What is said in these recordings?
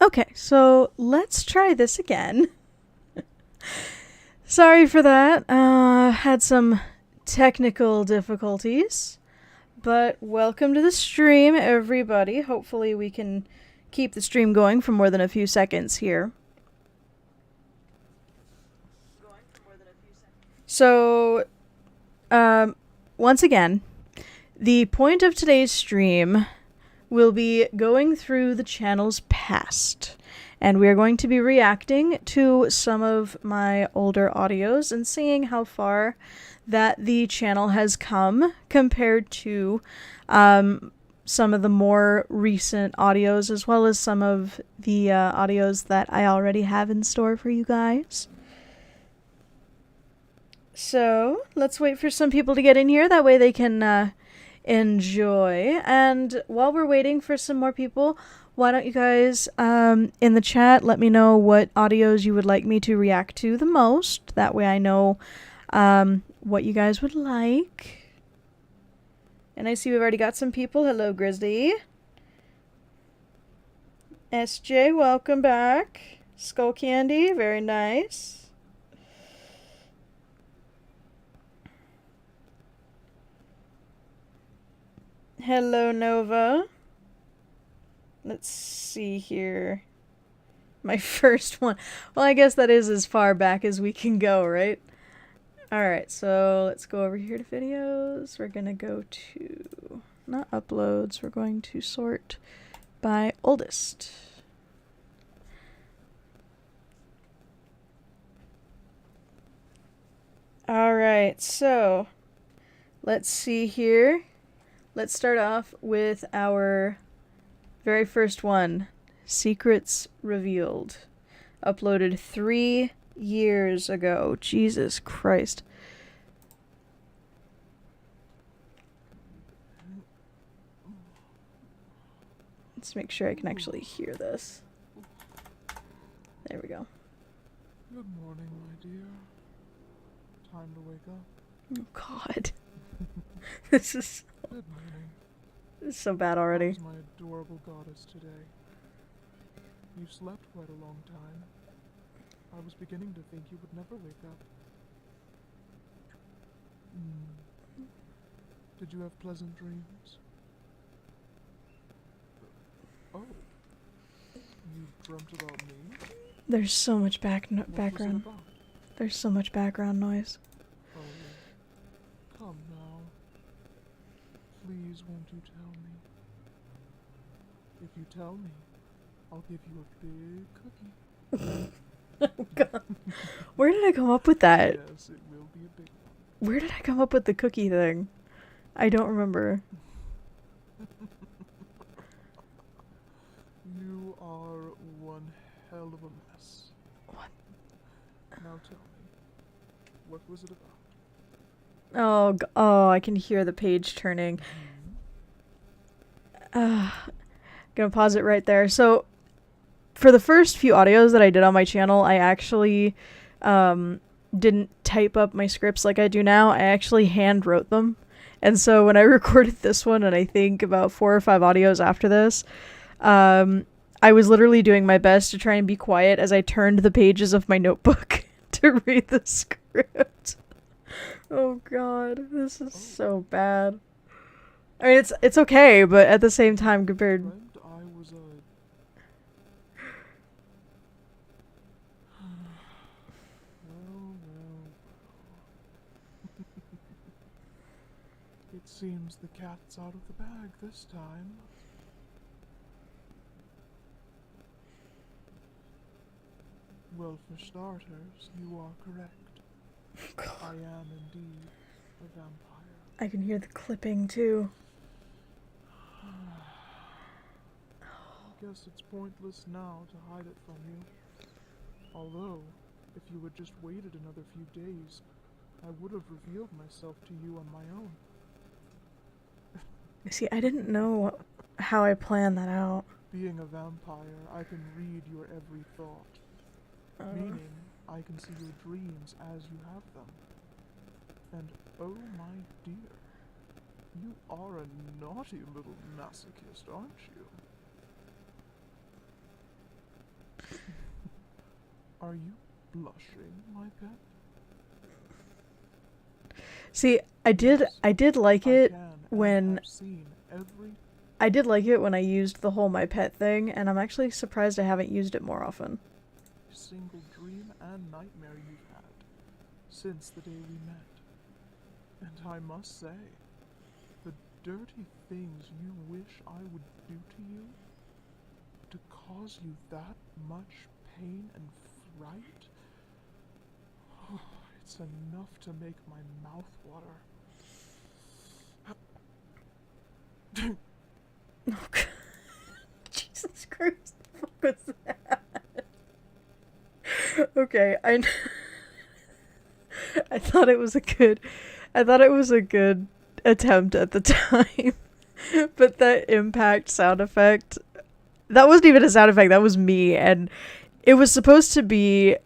Okay, so let's try this again. Sorry for that. Had some technical difficulties. But welcome to the stream, everybody. Hopefully we can keep the stream going for more than a few seconds here. So, once again, the point of today's stream will be going through the channel's past. And we are going to be reacting to some of my older audios and seeing how far that the channel has come compared to some of the more recent audios, as well as some of the audios that I already have in store for you guys. So let's wait for some people to get in here. That way they can enjoy. And while we're waiting for some more people, why don't you guys in the chat let me know what audios you would like me to react to the most. That way I know what you guys would like. And I see we've already got some people. Hello, Grizzly. SJ, welcome back. Skull Candy, very nice. Hello, Nova. Let's see here. My first one. Well, I guess that is as far back as we can go, right? Alright, so let's go over here to videos. We're gonna go to, not uploads, we're going to sort by oldest. Alright, so let's see here. Let's start off with our very first one, Secrets Revealed. Uploaded 3 years ago. Jesus Christ. Let's make sure I can actually hear this. There we go. Good morning, my dear. Time to wake up. Oh God. This is Good morning. so bad already. How's my adorable goddess today? You slept quite a long time. I was beginning to think you would never wake up. Did you have pleasant dreams? Oh. You dreamt about me? There's so much What was it background. about? There's so much background noise. Oh, come now. Please, won't you tell me? If you tell me, I'll give you a big cookie. Oh God. Where did I come up with that? Yes, it will be a big one. Where did I come up with the cookie thing? I don't remember. You are one hell of a mess. What? Now tell me, what was it about? Oh, I can hear the page turning. Gonna pause it right there. So, for the first few audios that I did on my channel, I actually didn't type up my scripts like I do now. I actually hand wrote them. And so when I recorded this one, and I think about 4 or 5 audios after this, I was literally doing my best to try and be quiet as I turned the pages of my notebook to read the script. Oh God, this is so bad. I mean, it's okay, but at the same time compared... Dreamt I was a... well. It seems the cat's out of the bag this time. Well, for starters, you are correct. I am indeed a vampire. I can hear the clipping too. I guess it's pointless now to hide it from you. Although, if you had just waited another few days, I would have revealed myself to you on my own. See, I didn't know how I planned that out. Being a vampire, I can read your every thought. Meaning, I can see your dreams as you have them. And oh my dear, you are a naughty little masochist, aren't you? Are you blushing, my pet? See, I did like it when Have seen every I did like it when I used the whole my pet thing, and I'm actually surprised I haven't used it more often. single dream and nightmare you've had since the day we met. And I must say, the dirty things you wish I would do to you, to cause you that much pain and fright, it's enough to make my mouth water. Oh, God. Jesus Christ, what the fuck was that? Okay, I thought it was a good attempt at the time. But that impact sound effect, that wasn't even a sound effect, that was me, and it was supposed to be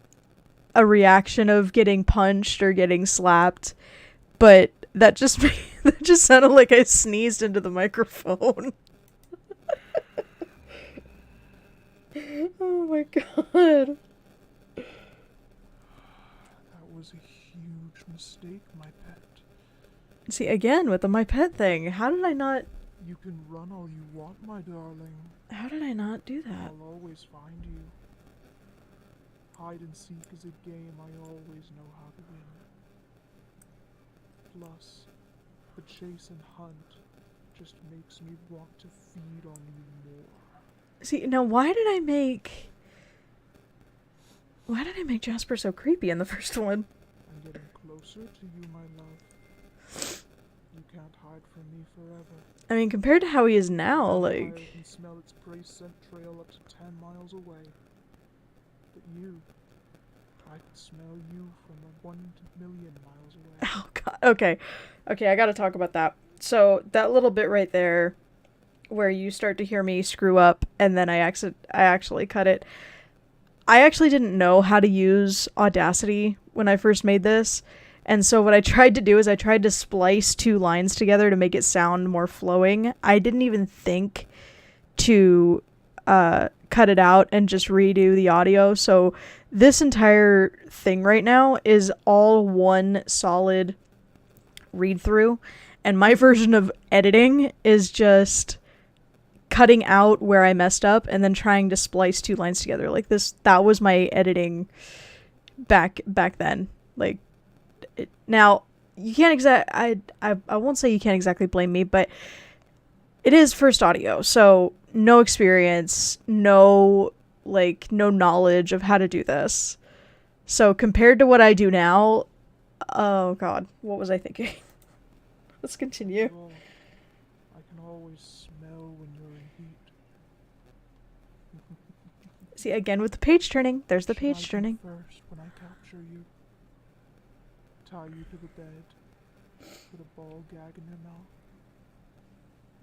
a reaction of getting punched or getting slapped, but that just that just sounded like I sneezed into the microphone. Oh my god. That was a huge mistake, my pet. See, again, with the my pet thing, how did I not... You can run all you want, my darling. How did I not do that? I'll always find you. Hide and seek is a game I always know how to win. Plus, the chase and hunt just makes me want to feed on you more. See, now why did I make Jasper so creepy in the first one? I'm getting closer to you, my love. You can't hide from me forever. I mean, compared to how he is now, I like... can smell its prey scent trail up to 10 miles away. But you, I can smell you from 1,000,000 miles away. Oh god. Okay, I gotta talk about that. So, that little bit right there, where you start to hear me screw up, and then I actually cut it. I actually didn't know how to use Audacity when I first made this, and so what I tried to do is I tried to splice two lines together to make it sound more flowing. I didn't even think to cut it out and just redo the audio, so this entire thing right now is all one solid read through, and my version of editing is just cutting out where I messed up and then trying to splice two lines together. Like this, that was my editing back then. Like, now you can't I won't say you can't exactly blame me, but it is first audio, so no experience, no knowledge of how to do this. So compared to what I do now, oh god, what was I thinking? Let's continue. Well, I can always smell when you're in heat. See, again with the page turning. There's the Should page I do turning. first when I capture you? Tie you to the bed, put a ball gag in your mouth?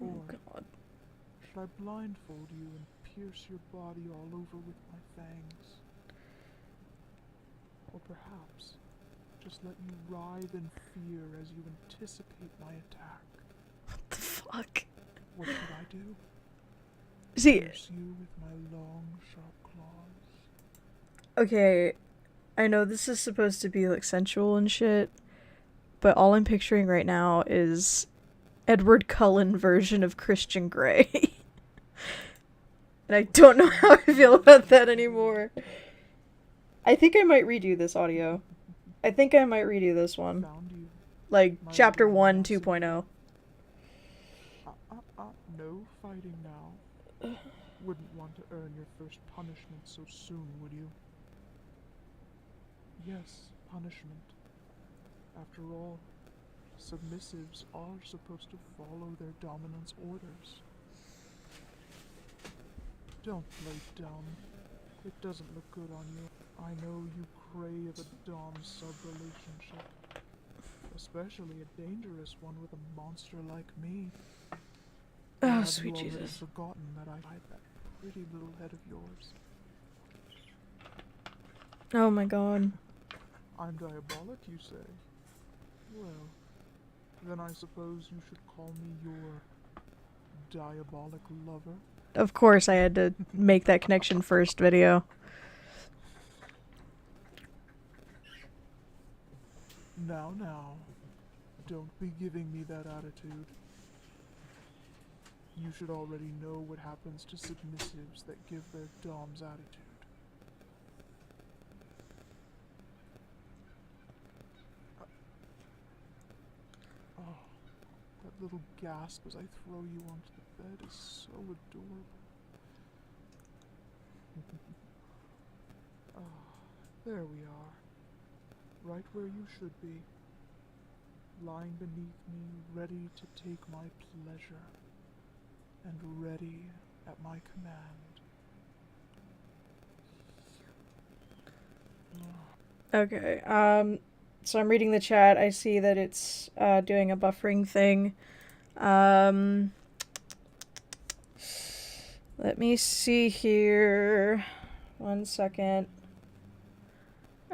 Oh Or god. should I blindfold you and pierce your body all over with my fangs? Or perhaps just let you writhe in fear as you anticipate my attack? What the fuck? What should I do? See, Pierce you with my long, sharp claws? okay, I know this is supposed to be like sensual and shit, but all I'm picturing right now is Edward Cullen version of Christian Grey. And I don't know how I feel about that anymore. I think I might redo this audio. I think I might redo this one. Found you. Like, My Chapter little 1 mousy. 2.0. No fighting now. Wouldn't want to earn your first punishment so soon, would you? Yes, punishment. After all, submissives are supposed to follow their dominant's orders. Don't play dumb. It doesn't look good on you. I know you crave a dom-sub relationship. Especially a dangerous one with a monster like me. Or Oh, have sweet you already Jesus. forgotten that I hide that pretty little head of yours? Oh my god. I'm diabolic, you say? Well, then I suppose you should call me your diabolic lover. Of course I had to make that connection first video. Now, don't be giving me that attitude. You should already know what happens to submissives that give their dom's attitude. Oh, that little gasp as I throw you onto the bed is so adorable. There we are. Right where you should be. Lying beneath me, ready to take my pleasure. And ready at my command. Okay, so I'm reading the chat. I see that it's doing a buffering thing. Let me see here. 1 second.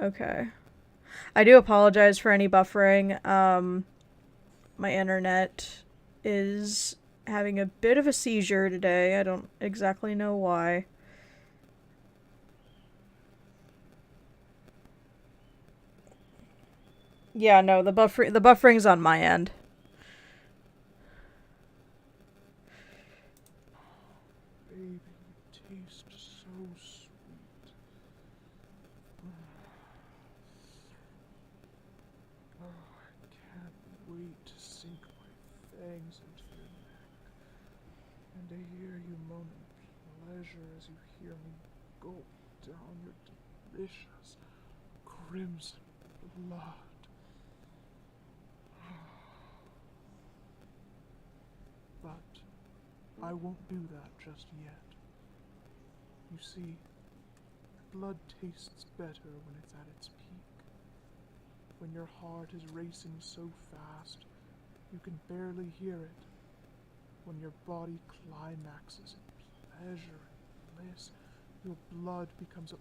Okay. I do apologize for any buffering. My internet is having a bit of a seizure today. I don't exactly know why. Yeah, no, the buffering's on my end. Baby, you taste so sweet. Oh, I can't wait to sink my fangs into your neck and to hear you moan in pleasure as you hear me gulp down your delicious crimson blood. But I won't do that just yet. You see, blood tastes better when it's at its peak. When your heart is racing so fast, you can barely hear it. When your body climaxes in pleasure and bliss, your blood becomes a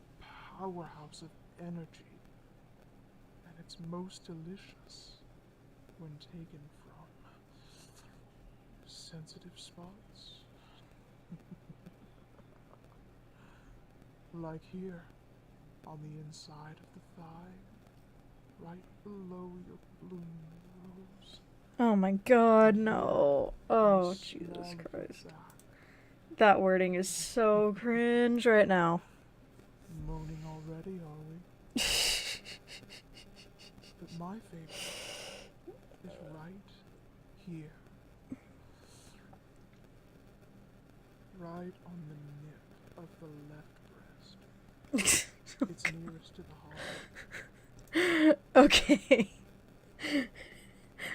powerhouse of energy. And it's most delicious when taken from sensitive spots. Like here, on the inside of the thigh, right below your blooming rose. Oh my god, no. Oh, Jesus Christ. That wording is so cringe right now. Moaning already, are we? But my favorite is right here. Right on the nip of the left breast. It's nearest to the heart. Okay.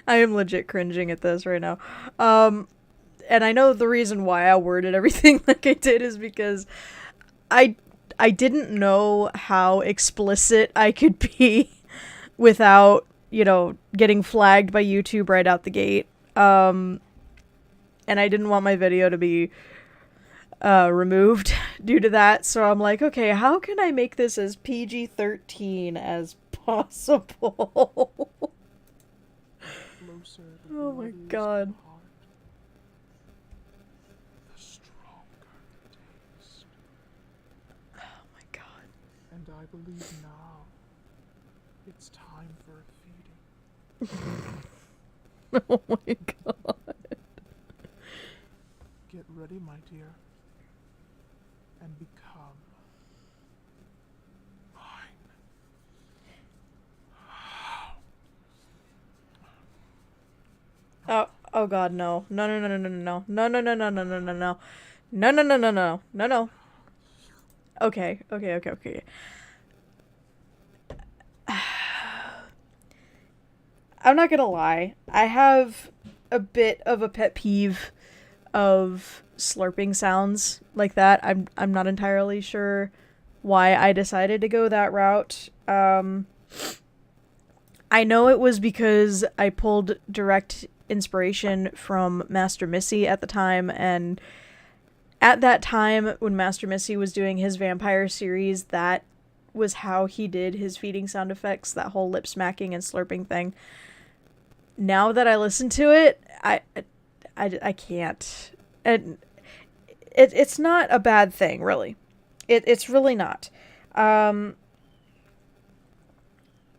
I am legit cringing at this right now. And I know the reason why I worded everything like I did is because I didn't know how explicit I could be without, getting flagged by YouTube right out the gate. And I didn't want my video to be removed due to that, so I'm like, okay, how can I make this as PG-13 as possible? Oh my god. The stronger the taste. Oh my god. And I believe now it's time for a feeding. Oh my god. Get ready, my dear, and become mine. Oh god, no. No, no, no, no, no, no. No, no, no, no, no, no, no, no. No, no, no, no, no. No, no. Okay. I'm not gonna lie. I have a bit of a pet peeve of slurping sounds like that. I'm not entirely sure why I decided to go that route. I know it was because I pulled direct inspiration from Master Missy at the time, and at that time when Master Missy was doing his vampire series, that was how he did his feeding sound effects, that whole lip smacking and slurping thing. Now that I listen to it, I can't. And it's not a bad thing, really. It's really not.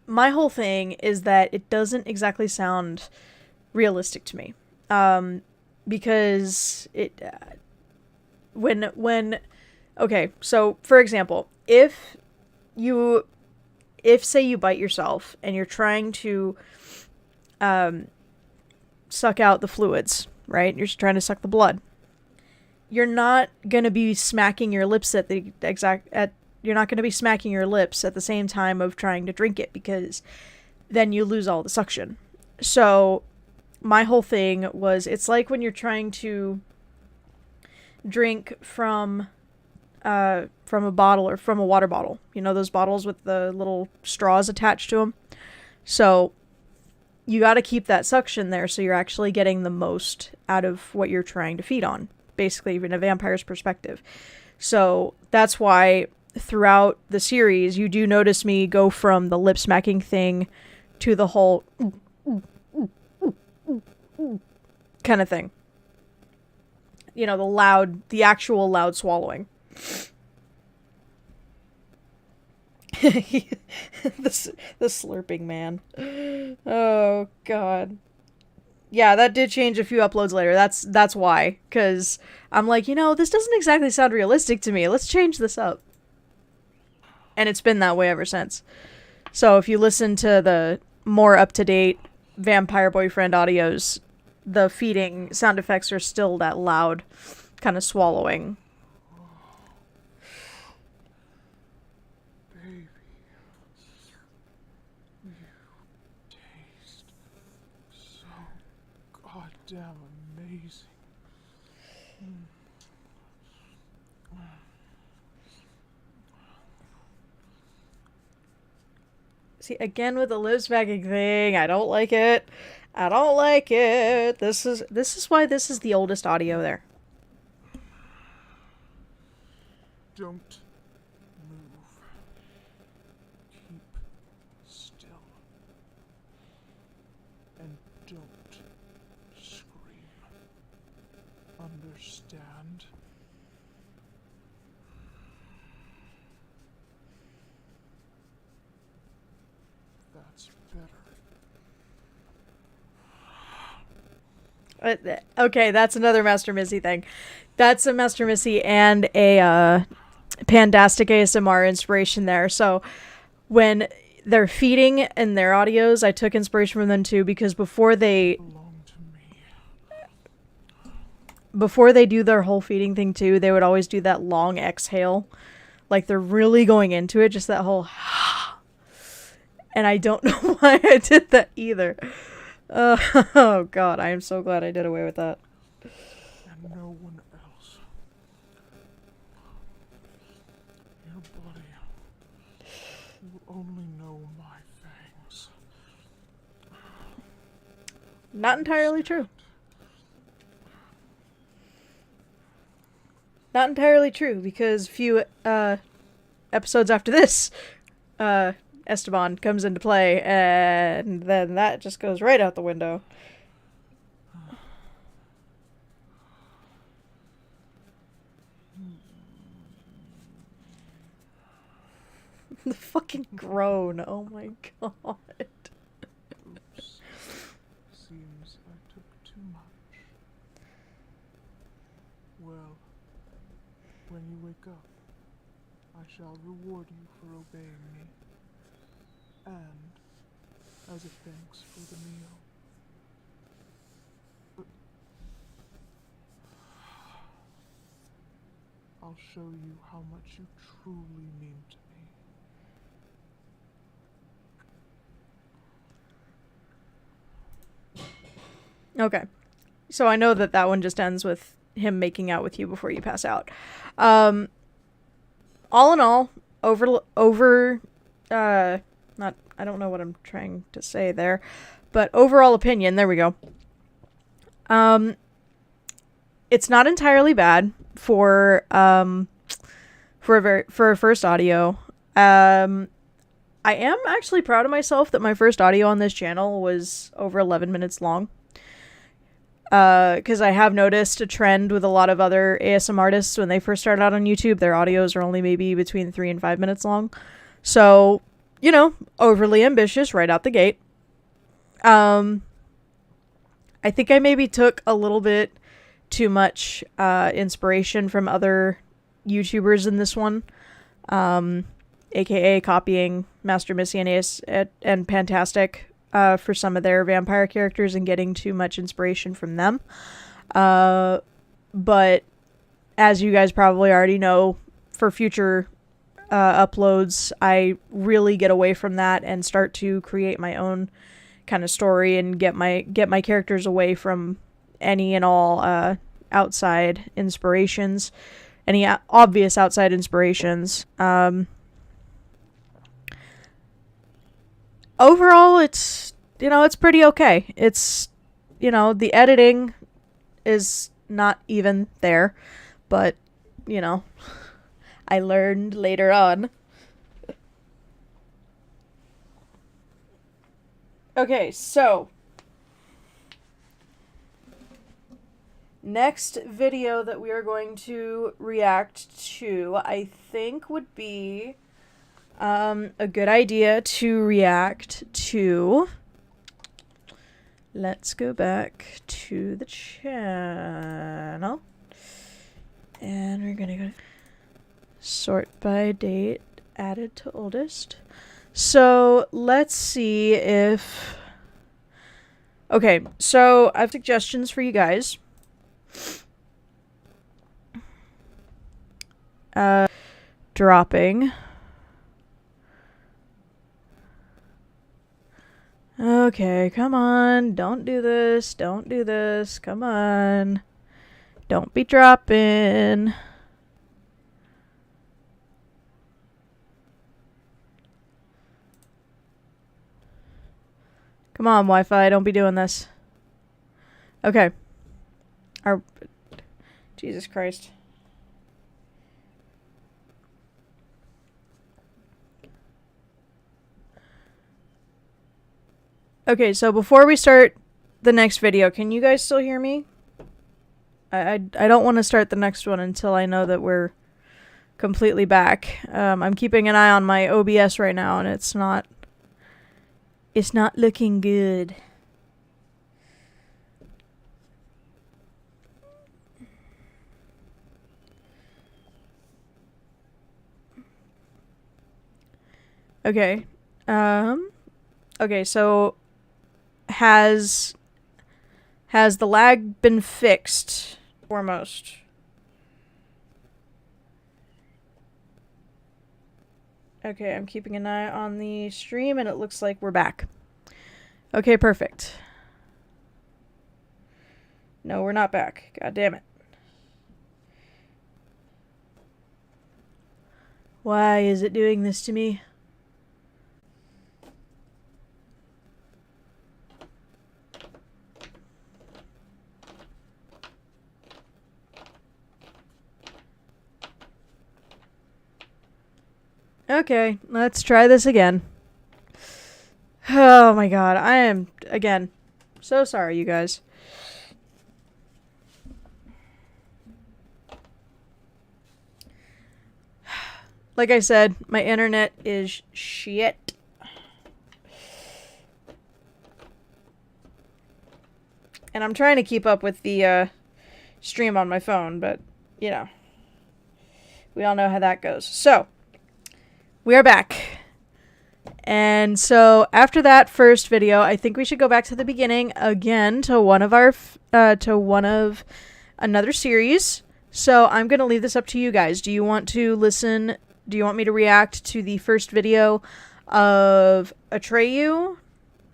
my whole thing is that it doesn't exactly sound realistic to me. Because it, okay, so for example, if say you bite yourself and you're trying to, suck out the fluids, right? You're just trying to suck the blood. You're not going to be smacking your lips you're not going to be smacking your lips at the same time of trying to drink it, because then you lose all the suction. So my whole thing was, it's like when you're trying to drink from a bottle or from a water bottle. You know, those bottles with the little straws attached to them? So you got to keep that suction there so you're actually getting the most out of what you're trying to feed on, basically, in a vampire's perspective. So that's why throughout the series you do notice me go from the lip smacking thing to the whole kind of thing. You know, the actual loud swallowing. the slurping man. Oh god. Yeah, that did change a few uploads later. That's why. Because I'm like, this doesn't exactly sound realistic to me. Let's change this up. And it's been that way ever since. So if you listen to the more up-to-date Vampire Boyfriend audios, the feeding sound effects are still that loud kind of swallowing. Baby, you taste so goddamn amazing. See, again with the lip smacking thing, I don't like it. I don't like it. This is why this is the oldest audio there. Don't move. Keep still. And don't scream. Understand? That's better. Okay, that's another Master Missy thing. That's a Master Missy and a Pandastic ASMR inspiration there. So when they're feeding in their audios, I took inspiration from them too, because before they do their whole feeding thing too, they would always do that long exhale. Like they're really going into it, just that whole and I don't know why I did that either. Oh god, I am so glad I did away with that. And no one else. Your body will only know my fangs. Not entirely true. Not entirely true, because a few episodes after this, Esteban comes into play, and then that just goes right out the window. The fucking groan. Oh my god. Oops. Seems I took too much. Well, when you wake up, I shall reward you for obeying me. And as a thanks for the meal. I'll show you how much you truly mean to me. Okay. So I know that one just ends with him making out with you before you pass out. All in all, I don't know what I'm trying to say there, but overall opinion, there we go. It's not entirely bad for a first audio. I am actually proud of myself that my first audio on this channel was over 11 minutes long. Because I have noticed a trend with a lot of other ASM artists when they first start out on YouTube, their audios are only maybe between 3 and 5 minutes long. So you know, overly ambitious right out the gate. I think I maybe took a little bit too much inspiration from other YouTubers in this one, aka copying Master Missy and Ace and Pantastic for some of their vampire characters and getting too much inspiration from them. But as you guys probably already know, for future uploads, I really get away from that and start to create my own kind of story and get my characters away from any and all outside inspirations, any obvious outside inspirations. Overall, it's, you know, it's pretty okay. It's, you know, the editing is not even there, but, you know, I learned later on. Okay, so next video that we are going to react to, I think, would be a good idea to react to. Let's go back to the channel. And we're gonna go sort by date, added to oldest. So let's see if... Okay, so I have suggestions for you guys. Dropping. Okay, come on. Don't do this. Don't do this. Come on. Don't be dropping. Come on, Wi-Fi. Don't be doing this. Okay. Jesus Christ. Okay, so before we start the next video, can you guys still hear me? I don't want to start the next one until I know that we're completely back. I'm keeping an eye on my OBS right now, and it's not looking good. Okay. Okay, so has the lag been fixed foremost? Okay, I'm keeping an eye on the stream and it looks like we're back. Okay, perfect. No, we're not back. God damn it. Why is it doing this to me? Okay, let's try this again. Oh my god, I am, again, so sorry, you guys. Like I said, my internet is shit. And I'm trying to keep up with the stream on my phone, but, you know, we all know how that goes. So, we are back. And so after that first video, I think we should go back to the beginning again to one of another series. So I'm going to leave this up to you guys. Do you want to listen? Do you want me to react to the first video of Atreyu?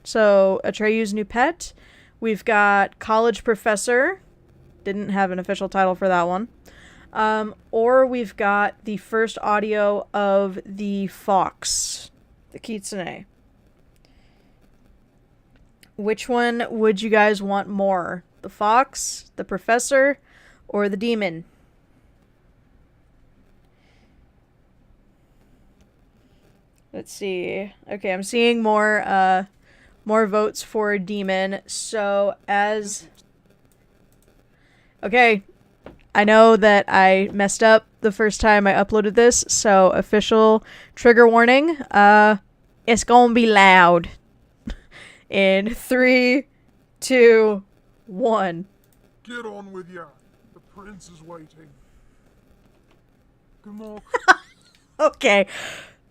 So Atreyu's new pet. We've got College Professor. Didn't have an official title for that one. Or we've got the first audio of the fox, the kitsune. Which one would you guys want more? The fox, the professor, or the demon? Let's see. Okay, I'm seeing more votes for demon. So as... Okay. I know that I messed up the first time I uploaded this, so official trigger warning. It's gonna be loud. In 3, 2, 1. Get on with ya. The prince is waiting. Come on. Okay.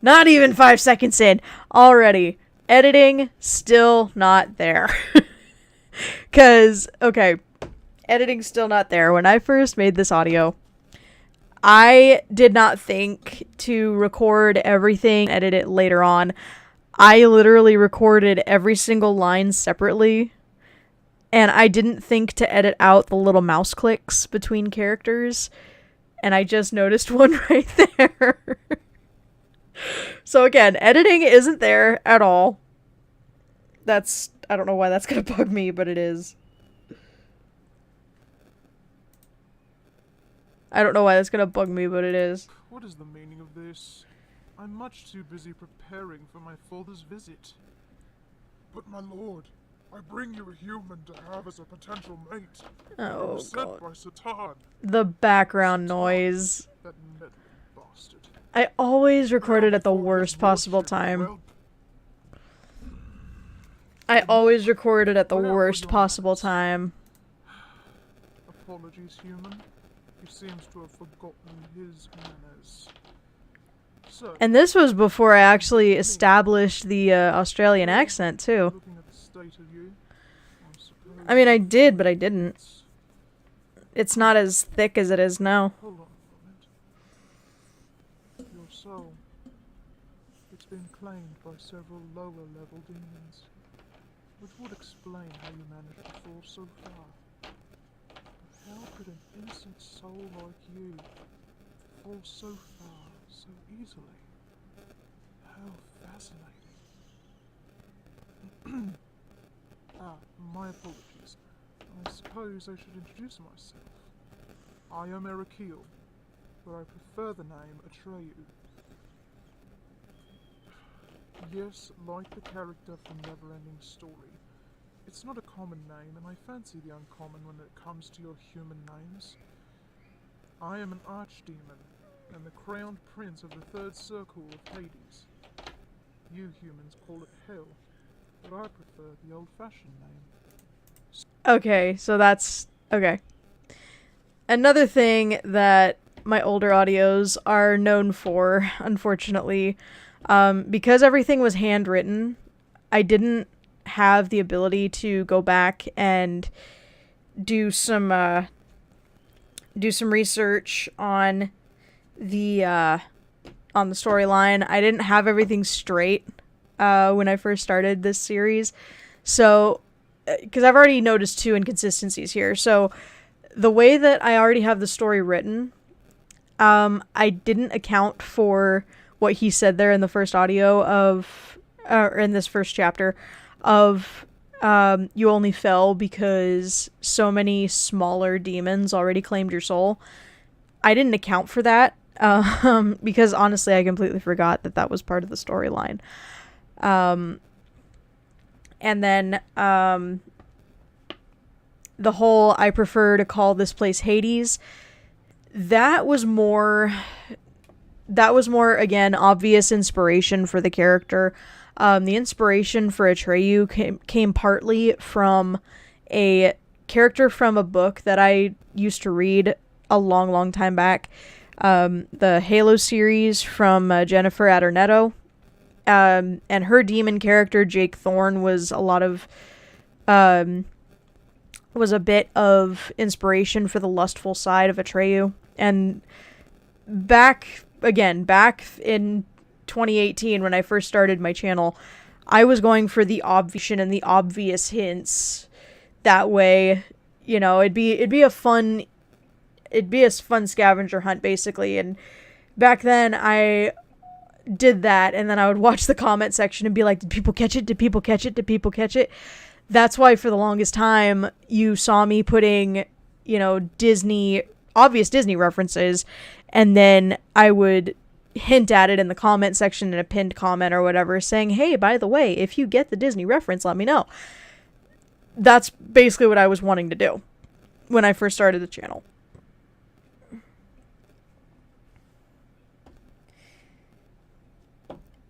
Not even 5 seconds in. Already. Editing, still not there. Because, okay. Editing, still not there. When I first made this audio, I did not think to record everything, edit it later on. I literally recorded every single line separately. And I didn't think to edit out the little mouse clicks between characters. And I just noticed one right there. So again, editing isn't there at all. I don't know why that's gonna bug me, but it is. I don't know why that's gonna bug me, but it is. What is the meaning of this? I'm much too busy preparing for my father's visit. But my lord, I bring you a human to have as a potential mate. Oh, sent God. by Satan. The background noise. That meddling bastard. I always record it at the worst possible time. I always record it at the worst possible time. Apologies, human. He seems to have forgotten his manners. So, And this was before I actually established the Australian accent, too. looking at the state of you, suppose I mean, I did, but I didn't. It's not as thick as it is now. Hold on a moment. Your soul. It's been claimed by several lower level demons, which would explain how you managed to fall so far. But how could an innocent soul like you fall so far, so easily? How fascinating. My apologies. I suppose I should introduce myself. I am Erakil, but I prefer the name Atreyu. Yes, like the character from Neverending Story, it's not a common name, and I fancy the uncommon when it comes to your human names. I am an archdemon, and the crowned prince of the third circle of Hades. You humans call it Hell, but I prefer the old-fashioned name. Okay, so that's... okay. Another thing that my older audios are known for, unfortunately, because everything was handwritten, I didn't have the ability to go back and do some research on the storyline. I didn't have everything straight when I first started this series, so because I've already noticed 2 inconsistencies here. So the way that I already have the story written, I didn't account for what he said there in the first audio of, or in this first chapter of, you only fell because so many smaller demons already claimed your soul. I didn't account for that, because honestly I completely forgot that that was part of the storyline. And then, the whole, I prefer to call this place Hades, that was more, again, obvious inspiration for the character. The inspiration for Atreyu came partly from a character from a book that I used to read a long, long time back. The Halo series from Jennifer Adornetto. And her demon character, Jake Thorne, was was a bit of inspiration for the lustful side of Atreyu. And back in 2018, when I first started my channel, I was going for the obvious and the obvious hints. That way, you know, it'd be a fun scavenger hunt, basically. And back then, I did that, and then I would watch the comment section and be like, did people catch it? Did people catch it? Did people catch it? That's why for the longest time you saw me putting, you know, obvious Disney references, and then I would hint at it in the comment section in a pinned comment or whatever, saying, hey, by the way, if you get the Disney reference, let me know. That's basically what I was wanting to do when I first started the channel.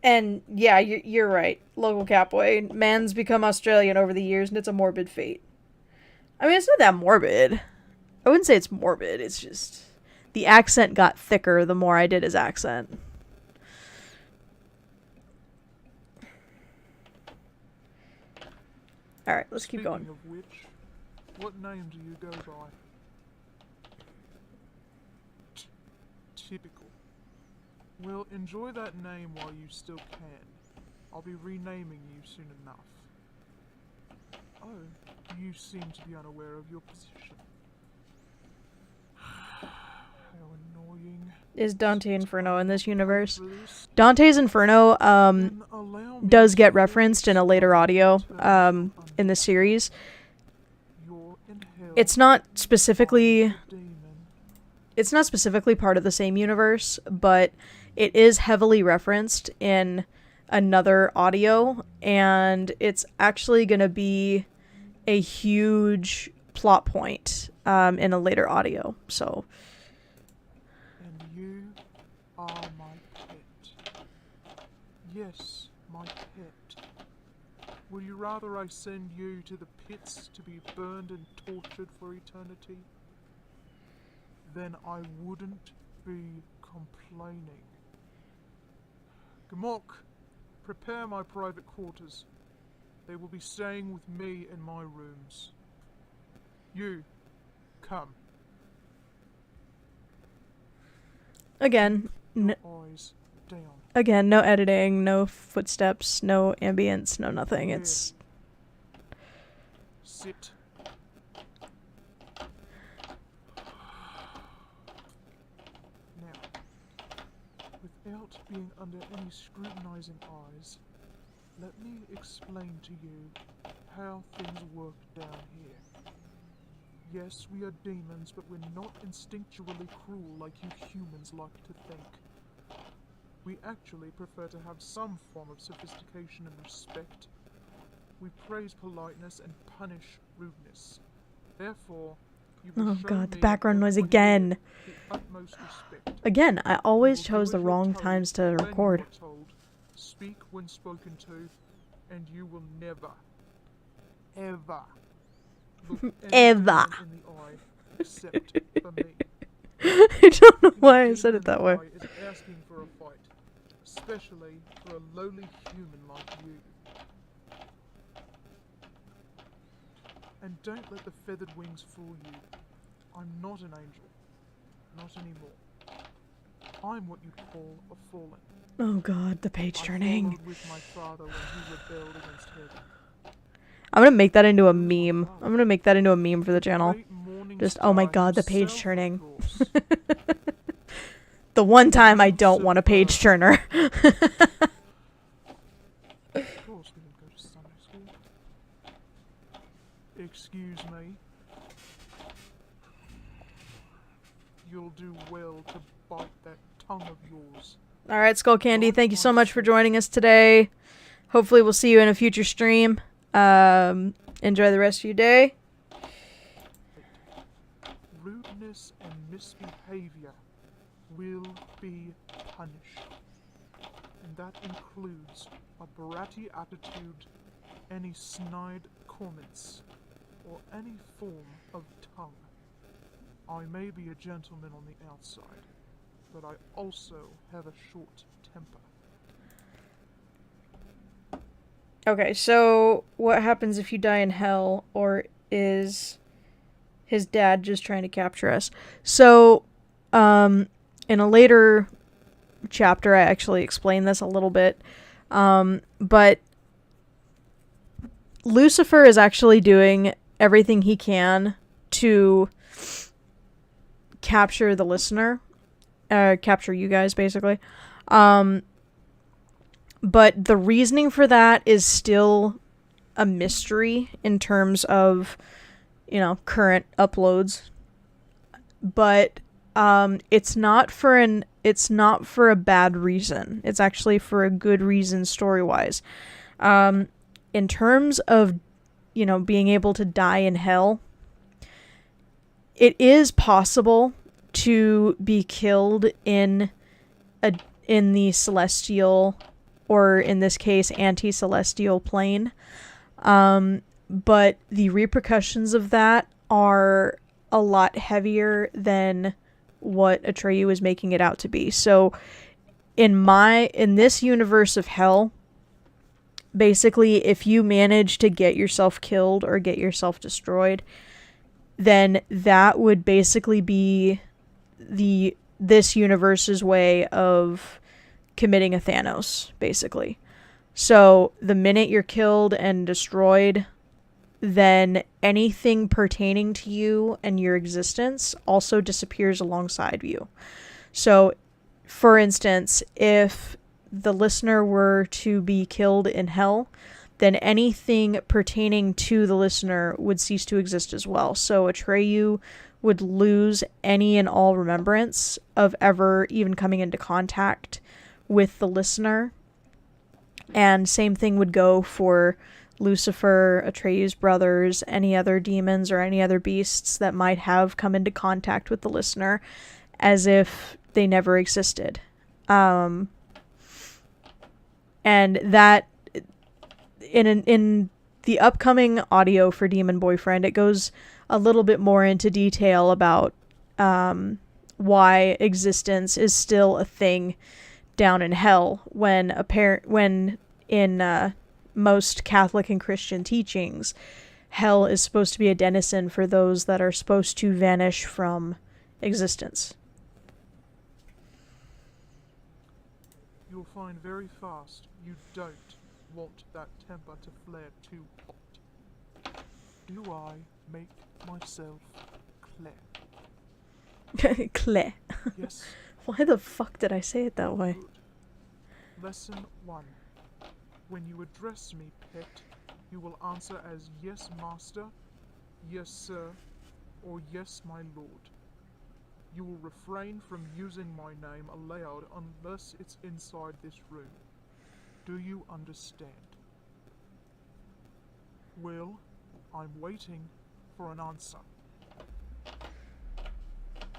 And yeah, you're right. Local Capway. Man's become Australian over the years, and it's a morbid fate. I mean, it's not that morbid. I wouldn't say it's morbid. It's just the accent got thicker the more I did his accent. All right, let's keep going. Speaking of which, what name do you go by? Typical. Well, enjoy that name while you still can. I'll be renaming you soon enough. Oh, you seem to be unaware of your position. How annoying. Is Dante Inferno in this universe? Dante's Inferno does get referenced in a later audio in the series. It's not specifically part of the same universe, but it is heavily referenced in another audio, and it's actually going to be a huge plot point in a later audio. So. And you are my pet. Yes, my pet. Would you rather I send you to the pits to be burned and tortured for eternity? Then I wouldn't be complaining. Gamok, prepare my private quarters. They will be staying with me in my rooms. You, come. Again, Eyes down. Again, no editing, no footsteps, no ambience, no nothing. It's... Sit. Now, without being under any scrutinizing eyes, let me explain to you how things work down here. Yes, we are demons, but we're not instinctually cruel like you humans like to think. We actually prefer to have some form of sophistication and respect. We praise politeness and punish rudeness. Therefore, you will show God, the me background noise everyone again. here the utmost respect. Again, I always You will chose do the as you're wrong told, times to when you record. are told, speak when spoken to, and you will never, ever look Ever. anyone in the eye except for me. I don't know why I said it that way. Is asking for a fight, especially for a lowly human like you. And don't let the feathered wings fool you. I'm not an angel. Not anymore. I'm what you'd call a fallen. Oh god, the page turning. I followed with my father when he rebelled against heaven. I'm gonna make that into a meme. I'm gonna make that into a meme for the channel. Great morning Just, oh my star god, the page himself, turning. of course. The one time I don't want a page turner. Of course we didn't go to Sunday school. Excuse me. You'll do well to bite that tongue of yours. Alright, Skull Candy, thank you so much for joining us today. Hopefully we'll see you in a future stream. Enjoy the rest of your day. Rudeness and misbehavior will be punished. And that includes a bratty attitude, any snide comments, or any form of tongue. I may be a gentleman on the outside, but I also have a short temper. Okay, so what happens if you die in hell, or is his dad just trying to capture us? So, in a later chapter, I actually explain this a little bit, but Lucifer is actually doing everything he can to capture the listener, capture you guys, basically. But the reasoning for that is still a mystery in terms of, current uploads. But it's not for a bad reason. It's actually for a good reason story-wise. In terms of, being able to die in hell, it is possible to be killed in the celestial or in this case, anti-celestial plane. But the repercussions of that are a lot heavier than what Atreyu is making it out to be. So in this universe of hell, basically, if you manage to get yourself killed or get yourself destroyed, then that would basically be this universe's way of committing a Thanos, basically. So the minute you're killed and destroyed, then anything pertaining to you and your existence also disappears alongside you. So, for instance, if the listener were to be killed in hell, then anything pertaining to the listener would cease to exist as well. So Atreyu would lose any and all remembrance of ever even coming into contact with the listener. And same thing would go for Lucifer, Atreyu's brothers, any other demons or any other beasts that might have come into contact with the listener, as if they never existed. And that, in the upcoming audio for Demon Boyfriend, it goes a little bit more into detail about why existence is still a thing down in hell, when in most Catholic and Christian teachings, hell is supposed to be a denizen for those that are supposed to vanish from existence. You'll find very fast you don't want that temper to flare too hot. Do I make myself clear? Clear. Yes. Why the fuck did I say it that way? Good. Lesson 1. When you address me, pet, you will answer as yes, master, yes, sir, or yes, my lord. You will refrain from using my name aloud unless it's inside this room. Do you understand? Well, I'm waiting for an answer.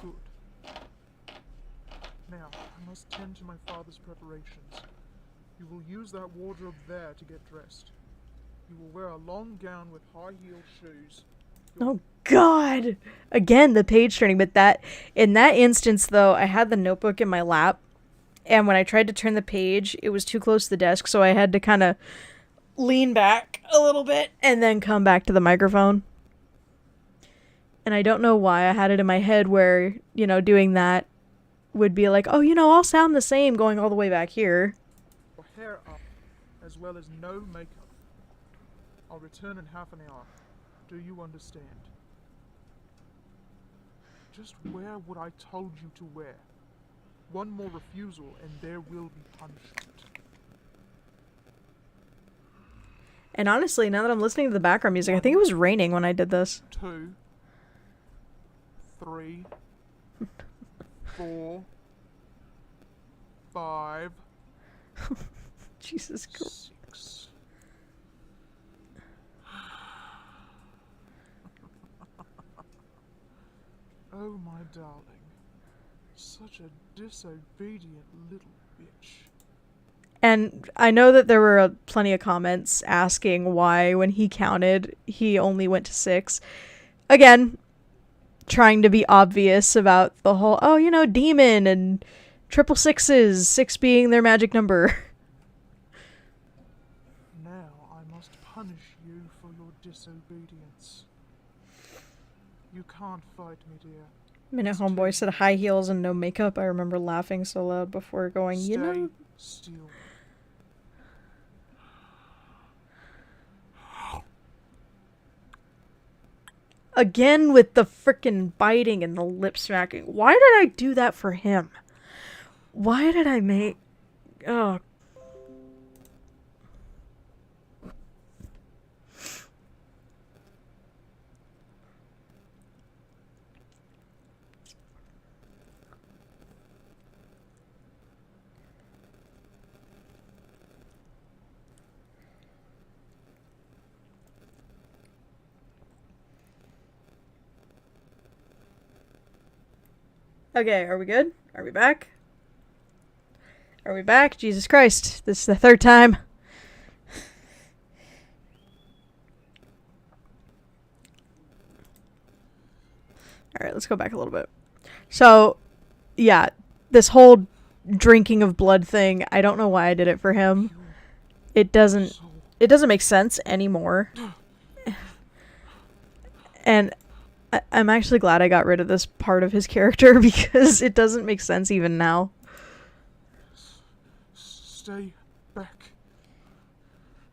Good. Now, I must tend to my father's preparations. You will use that wardrobe there to get dressed. You will wear a long gown with high-heeled shoes. Oh God! Again, the page turning. But in that instance, though, I had the notebook in my lap, and when I tried to turn the page, it was too close to the desk, so I had to kind of lean back a little bit and then come back to the microphone. And I don't know why I had it in my head where, doing that would be like, oh, I'll sound the same going all the way back here. Hair up, as well as no makeup. I'll return in half an hour. Do you understand? Just wear what I told you to wear. One more refusal and there will be punishment. And honestly, now that I'm listening to the background music, I think it was raining when I did this. 2, 3, 4, 5, Jesus Christ. 6. Oh, my darling. Such a disobedient little bitch. And I know that there were plenty of comments asking why, when he counted, he only went to 6. Again, trying to be obvious about the whole, demon and triple sixes, 6 being their magic number. Now I must punish you for your disobedience. You can't fight me, dear. Minute Homeboy said high heels and no makeup. I remember laughing so loud before going, Stay still. Again with the frickin' biting and the lip smacking. Why did I do that for him? Why did I make... Oh. Okay, are we good? Are we back? Are we back? Jesus Christ. This is the third time. Alright, let's go back a little bit. So, yeah, this whole drinking of blood thing, I don't know why I did it for him. It doesn't make sense anymore. And I'm actually glad I got rid of this part of his character because it doesn't make sense even now. Stay back.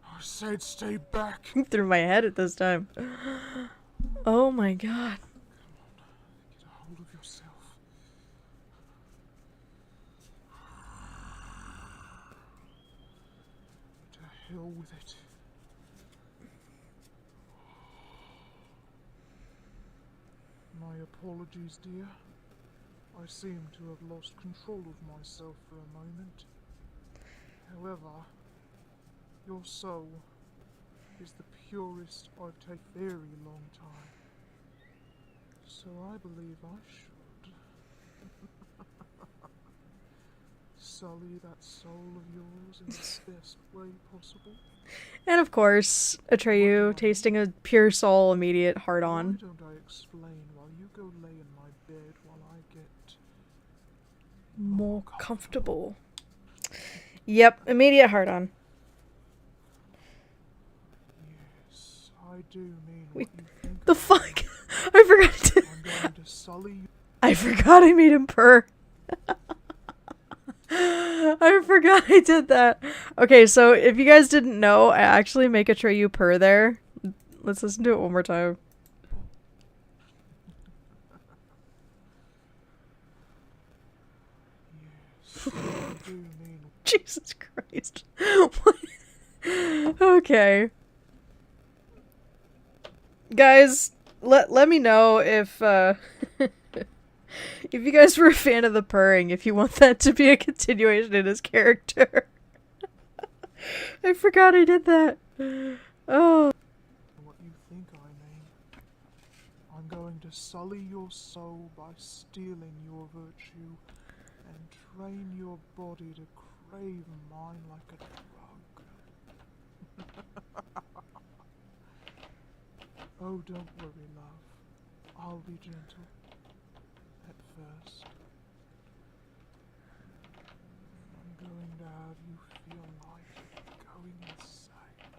I said stay back. Through my head at this time. Oh my god. Get a hold of yourself. To hell with it. My apologies, dear. I seem to have lost control of myself for a moment. However, your soul is the purest I've taken a very long time. So I believe I should sully that soul of yours in the best way possible. And of course, Atreyu tasting a pure soul immediate hard on. Why don't I explain while you go lay in my bed while I get More comfortable. Yep, immediate hard on. Yes, I do mean Wait, what you think. The fuck? I forgot to. I'm going to sully you. I forgot I made him purr. I forgot I did that. Okay, so if you guys didn't know, I actually make Atreyu purr there. Let's listen to it one more time. Yes, I do mean. Jesus Christ. Okay. Guys, let me know if if you guys were a fan of the purring, if you want that to be a continuation in his character. I forgot I did that. Oh. What you think I mean. I'm going to sully your soul by stealing your virtue and train your body to crave mine like a drug. Oh, don't worry, love. I'll be gentle. At first. I'm going to have you feel like you're going insane.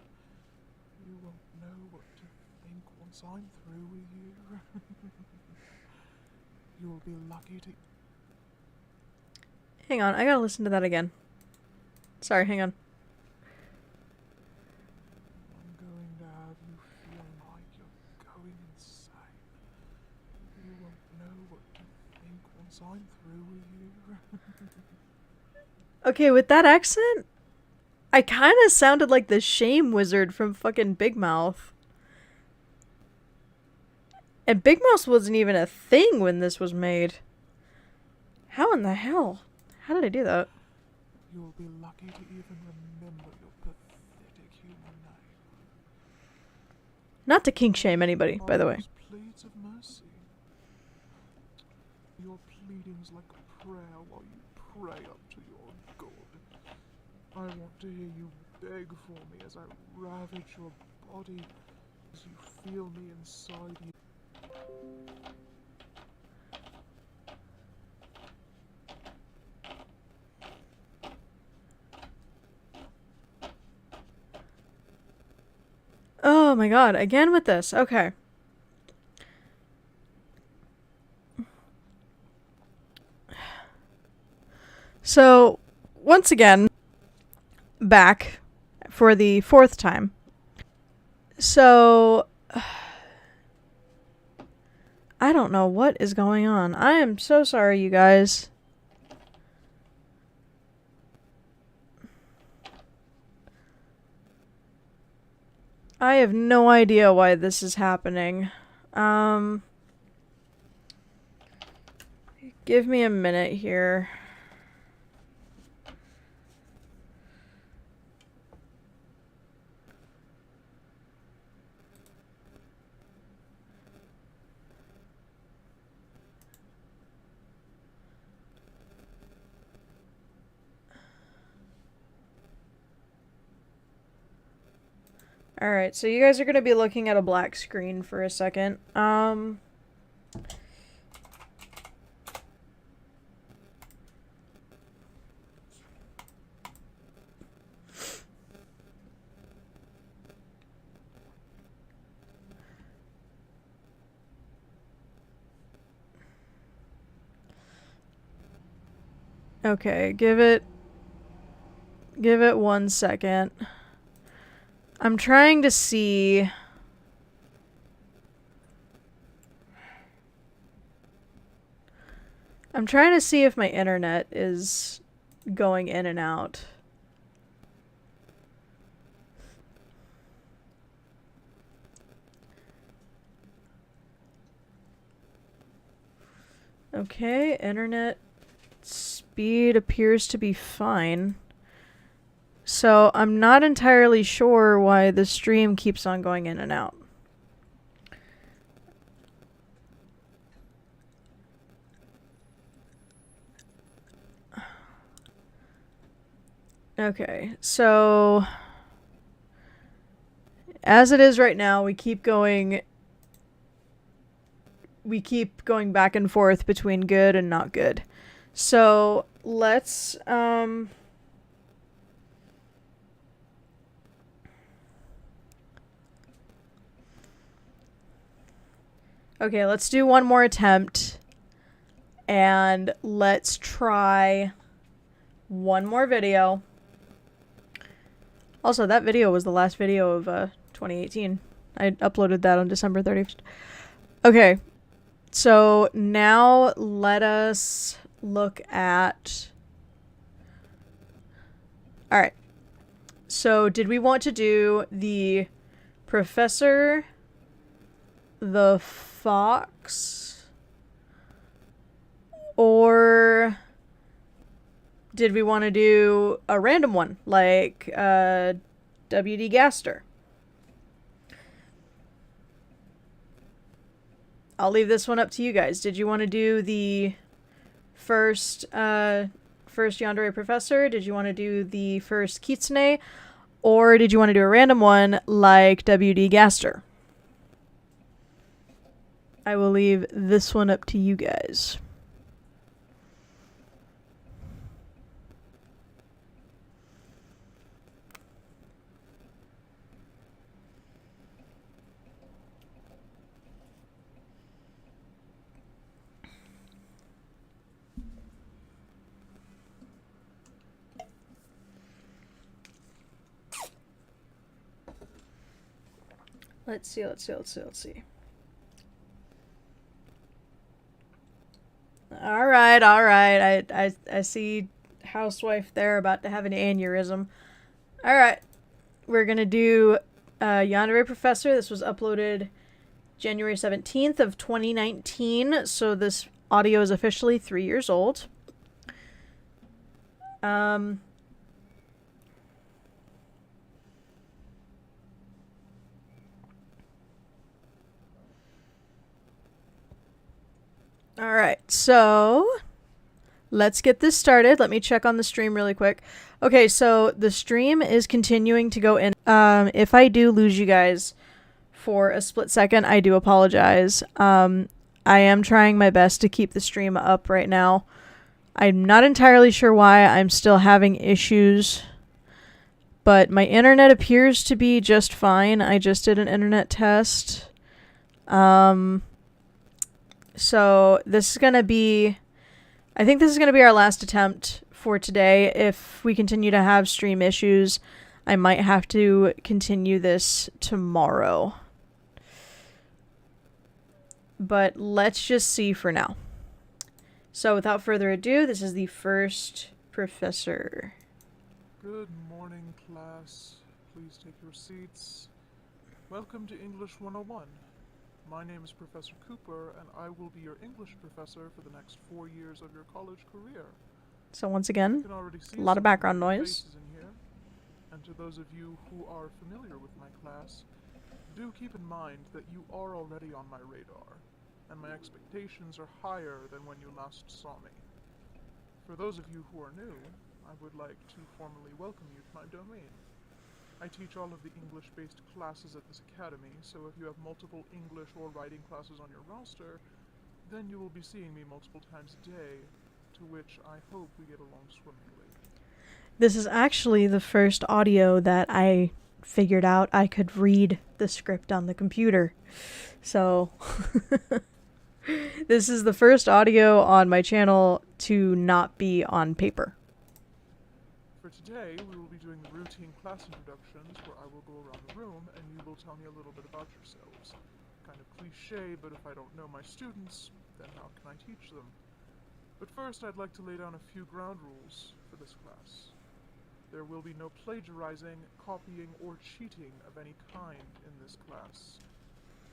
You won't know what to think once I'm through with you. You'll be lucky to... Hang on, I gotta listen to that again. Sorry, hang on. I'm going to have you feel like you're going insane. You won't know what to think once I'm through with you. Okay, with that accent, I kind of sounded like the shame wizard from fucking Big Mouth. And Big Mouth wasn't even a thing when this was made. How in the hell? How did I do that? You'll be lucky to even remember your pathetic human name. Not to kink shame anybody, by the way. Those pleads of mercy. Your pleadings like a prayer while you pray up to your God. I want to hear you beg for me as I ravage your body, as you feel me inside you. Oh my god, again with this. Okay. So, once again, back for the fourth time. So, I don't know what is going on. I am so sorry, you guys. I have no idea why this is happening. Give me a minute here. Alright, so you guys are gonna be looking at a black screen for a second. Okay, give it 1 second. I'm trying to see. I'm trying to see if my internet is going in and out. Okay, internet speed appears to be fine. So I'm not entirely sure why the stream keeps on going in and out. Okay, so as it is right now, we keep going back and forth between good and not good. So let's okay, let's do one more attempt and let's try one more video. Also, that video was the last video of 2018. I uploaded that on December 31st. Okay, so now let us look at... Alright, so did we want to do the professor, the fox, or did we want to do a random one, like W.D. Gaster? I'll leave this one up to you guys. Did you want to do the first Yandere Professor? Did you want to do the first Kitsune? Or did you want to do a random one like W.D. Gaster? I will leave this one up to you guys. Let's see. Alright. I see housewife there about to have an aneurysm. Alright. We're gonna do Yandere Professor. This was uploaded January 17th of 2019, so this audio is officially 3 years old. Alright, so let's get this started. Let me check on the stream really quick. Okay, so the stream is continuing to go in. If I do lose you guys for a split second, I do apologize. I am trying my best to keep the stream up right now. I'm not entirely sure why I'm still having issues, but my internet appears to be just fine. I just did an internet test. So this is going to be... I think this is going to be our last attempt for today. If we continue to have stream issues, I might have to continue this tomorrow. But let's just see for now. So without further ado, this is the first professor. Good morning, class. Please take your seats. Welcome to English 101. My name is Professor Cooper, and I will be your English professor for the next 4 years of your college career. So once again, You can already see a lot of background familiar noise. faces in here. And to those of you who are familiar with my class, do keep in mind that you are already on my radar, and my expectations are higher than when you last saw me. For those of you who are new, I would like to formally welcome you to my domain. I teach all of the English-based classes at this academy, so if you have multiple English or writing classes on your roster, then you will be seeing me multiple times a day, to which I hope we get along swimmingly. This is actually the first audio that I figured out I could read the script on the computer. So, this is the first audio on my channel to not be on paper. For today, we will be doing the routine class introductions, where I will go around the room and you will tell me a little bit about yourselves. Kind of cliche, but if I don't know my students, then how can I teach them? But first, I'd like to lay down a few ground rules for this class. There will be no plagiarizing, copying, or cheating of any kind in this class.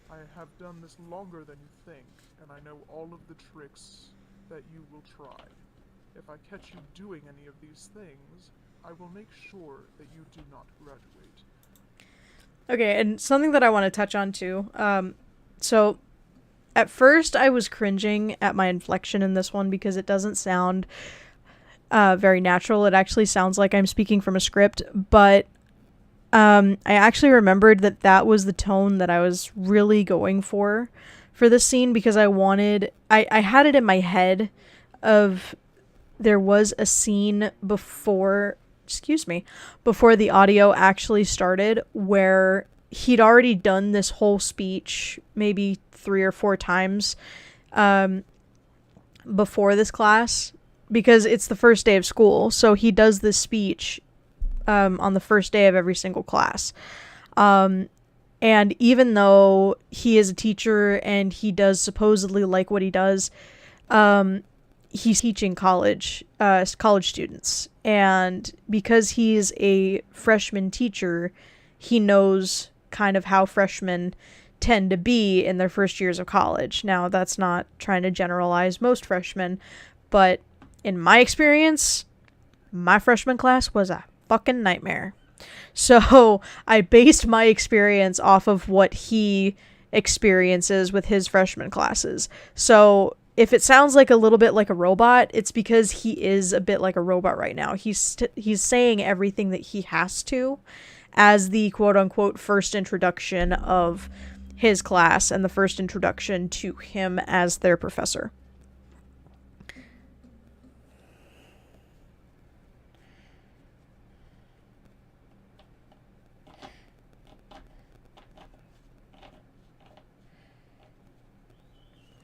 I have done this longer than you think, and I know all of the tricks that you will try. If I catch you doing any of these things, I will make sure that you do not graduate. Okay, and something that I want to touch on too. So at first I was cringing at my inflection in this one because it doesn't sound very natural. It actually sounds like I'm speaking from a script, but I actually remembered that that was the tone that I was really going for this scene, because I had it in my head of there was a scene before the audio actually started where he'd already done this whole speech maybe 3 or 4 times before this class, because it's the first day of school. So he does this speech on the first day of every single class. And even though he is a teacher and he does supposedly like what he does, he's teaching college students. And because he's a freshman teacher, he knows kind of how freshmen tend to be in their first years of college. Now, that's not trying to generalize most freshmen, but in my experience, my freshman class was a fucking nightmare. So I based my experience off of what he experiences with his freshman classes. So if it sounds like a little bit like a robot, it's because he is a bit like a robot right now. He's saying everything that he has to as the quote-unquote first introduction of his class and the first introduction to him as their professor.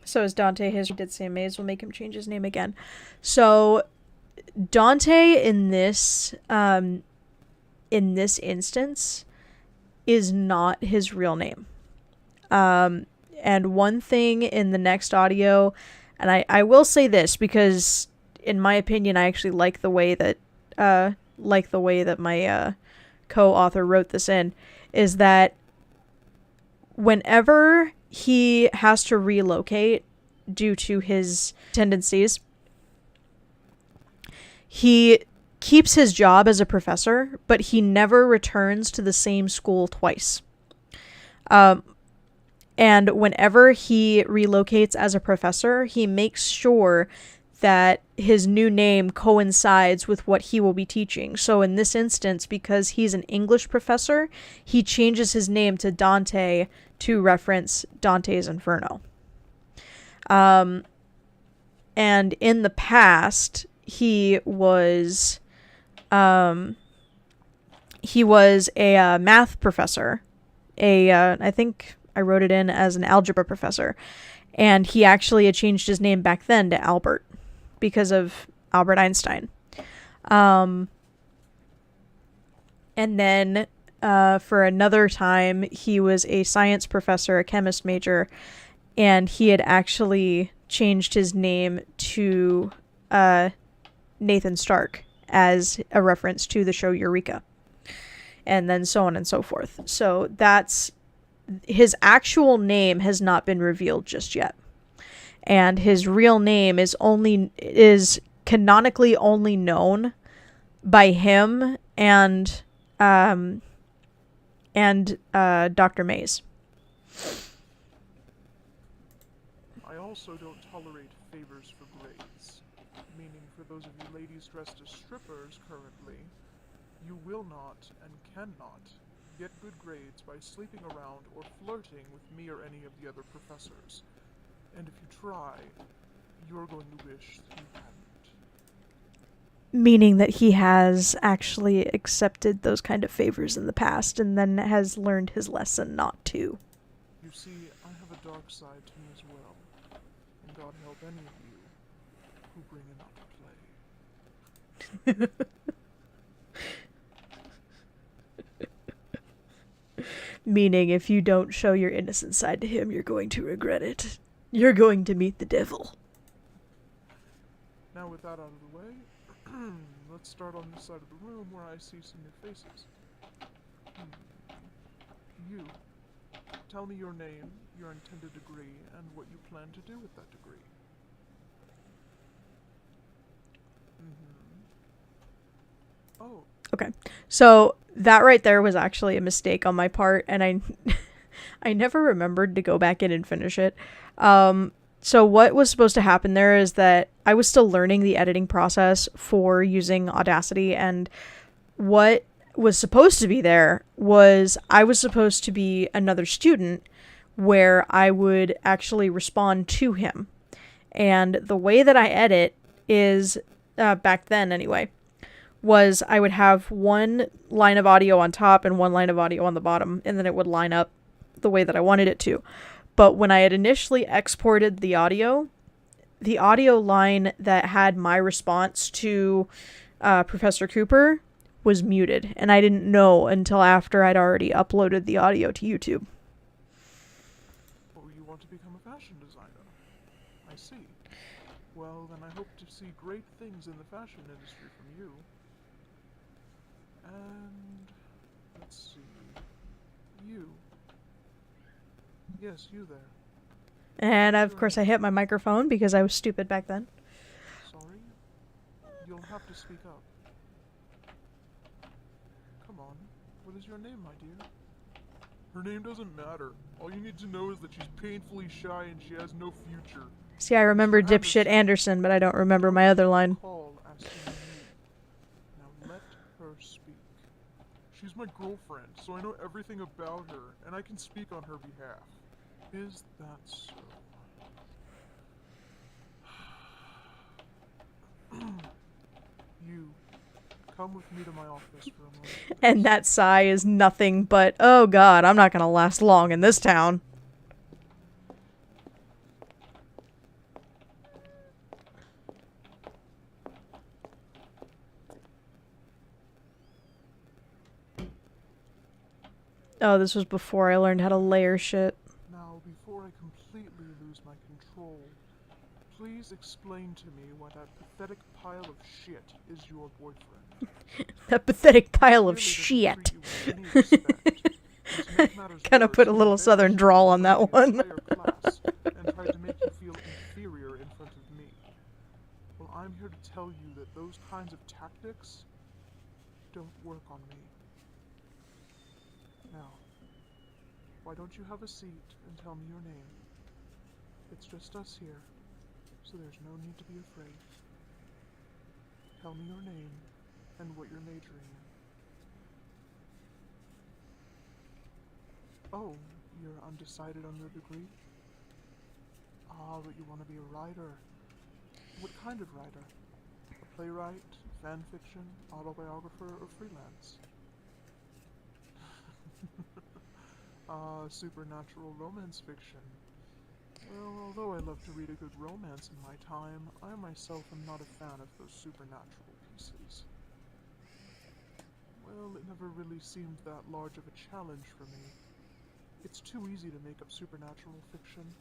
So is Dante. His did Sam Mays will make him change his name again. So Dante in this instance is not his real name. And one thing in the next audio, and I will say this because in my opinion I actually like the way that my co-author wrote this in, is that whenever he has to relocate due to his tendencies, he keeps his job as a professor, but he never returns to the same school twice. And whenever he relocates as a professor, he makes sure that his new name coincides with what he will be teaching. So in this instance, because he's an English professor, he changes his name to Dante to reference Dante's Inferno. And in the past, he was a math professor. I think I wrote it in as an algebra professor. And he actually had changed his name back then to Albert because of Albert Einstein. And then for another time, he was a science professor, a chemist major, and he had actually changed his name to Nathan Stark as a reference to the show Eureka. And then so on and so forth. So that's his actual name has not been revealed just yet. And his real name is canonically only known by him and Dr. Mays. I also don't tolerate favors for grades, meaning for those of you ladies dressed as strippers currently, You will not and cannot get good grades by sleeping around or flirting with me or any of the other professors. And if you try, you're going to wish that you hadn't. Meaning that he has actually accepted those kind of favors in the past and then has learned his lesson not to. You see, I have a dark side to me as well. And God help any of you who bring it not to play. Meaning if you don't show your innocent side to him, you're going to regret it. You're going to meet the devil. Now with that out of the way, let's start on this side of the room where I see some new faces. You. Tell me your name, your intended degree, and what you plan to do with that degree. Oh. Okay. So that right there was actually a mistake on my part, and I never remembered to go back in and finish it. So what was supposed to happen there is that I was still learning the editing process for using Audacity, and what was supposed to be there was I was supposed to be another student where I would actually respond to him. And the way that I edit is, back then anyway, was I would have one line of audio on top and one line of audio on the bottom, and then it would line up the way that I wanted it to. But when I had initially exported the audio line that had my response to Professor Cooper was muted, and I didn't know until after I'd already uploaded the audio to YouTube. Oh, you want to become a fashion designer? I see. Well, then I hope to see great things in the fashion industry from you. And let's see. You. Yes, you there. And of course I hit my microphone because I was stupid back then. Sorry? You'll have to speak up. Come on. What is your name, my dear? Her name doesn't matter. All you need to know is that she's painfully shy and she has no future. See, I remember dipshit Anderson, but I don't remember my other line. Call asking you. Now let her speak. She's my girlfriend, so I know everything about her, and I can speak on her behalf. Is that so? You, come with me to my office for a moment. Please. And that sigh is nothing but, oh god, I'm not gonna last long in this town. Oh, this was before I learned how to layer shit. Now, before I completely lose my control, please explain to me why that pathetic pile of shit is your boyfriend. That pathetic pile of shit. Kinda put a little southern drawl on that one. And tried to make you feel inferior in front of me. Well, I'm here to tell you that those kinds of tactics don't work on me. Now, why don't you have a seat and tell me your name? It's just us here, so there's no need to be afraid. Tell me your name and what you're majoring in. Oh, you're undecided on your degree? Ah, but you want to be a writer. What kind of writer? A playwright, fan fiction, autobiographer, or freelance? Supernatural romance fiction. Well, although I love to read a good romance in my time, I myself am not a fan of those supernatural pieces. Well, it never really seemed that large of a challenge for me. It's too easy to make up supernatural fiction,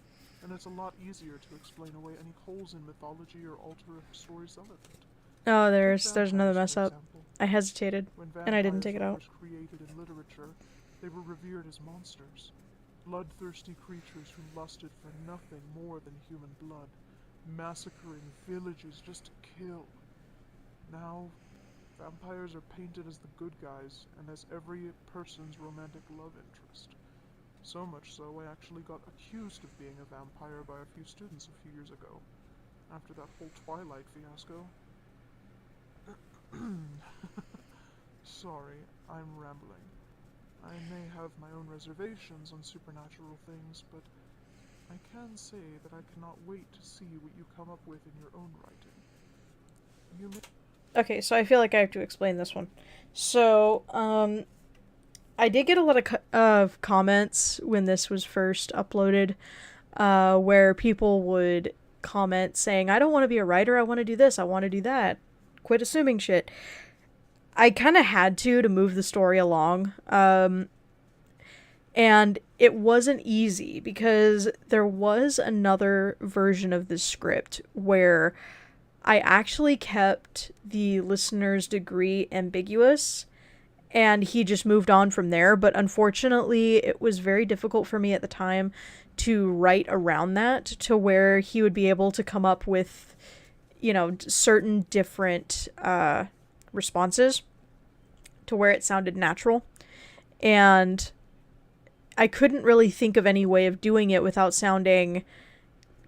and it's a lot easier to explain away any holes in mythology or alter a story's element. Oh, there's another mess up. I hesitated, and I didn't take it out. When vampires were first created in literature, they were revered as monsters, bloodthirsty creatures who lusted for nothing more than human blood, massacring villages just to kill. Now, vampires are painted as the good guys and as every person's romantic love interest. So much so, I actually got accused of being a vampire by a few students a few years ago, after that whole Twilight fiasco. sorry, I'm rambling. I may have my own reservations on supernatural things, but I can say that I cannot wait to see what you come up with in your own writing. You may... Okay, so I feel like I have to explain this one. So, I did get a lot of comments when this was first uploaded, where people would comment saying, I don't want to be a writer, I want to do this, I want to do that. Quit assuming shit. I kind of had to move the story along. And it wasn't easy because there was another version of the script where I actually kept the listener's degree ambiguous and he just moved on from there. But unfortunately, it was very difficult for me at the time to write around that to where he would be able to come up with, you know, certain different responses to where it sounded natural. And I couldn't really think of any way of doing it without sounding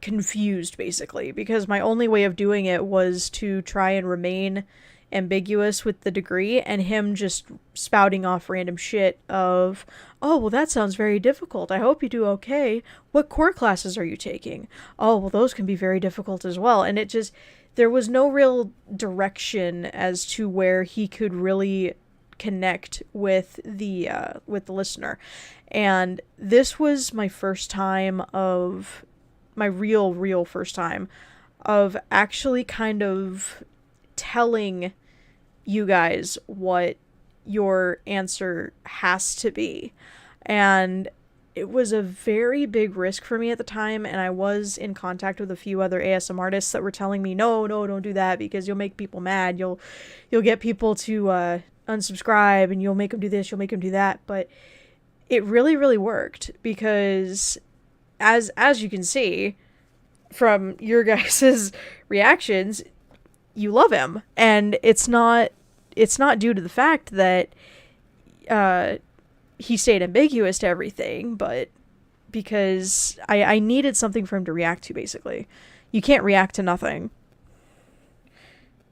confused, basically, because my only way of doing it was to try and remain ambiguous with the degree and him just spouting off random shit of, oh, well, that sounds very difficult. I hope you do okay. What core classes are you taking? Oh, well, those can be very difficult as well. And it just, there was no real direction as to where he could really connect with the listener. And this was my first time of my real first time of actually kind of telling you guys what your answer has to be. And it was a very big risk for me at the time, and I was in contact with a few other ASM artists that were telling me, no, don't do that because you'll make people mad. You'll get people to unsubscribe, and you'll make them do this, you'll make them do that. But it really, really worked because as you can see from your guys' reactions, you love him. And it's not due to the fact that he stayed ambiguous to everything, but because I needed something for him to react to, basically. You can't react to nothing.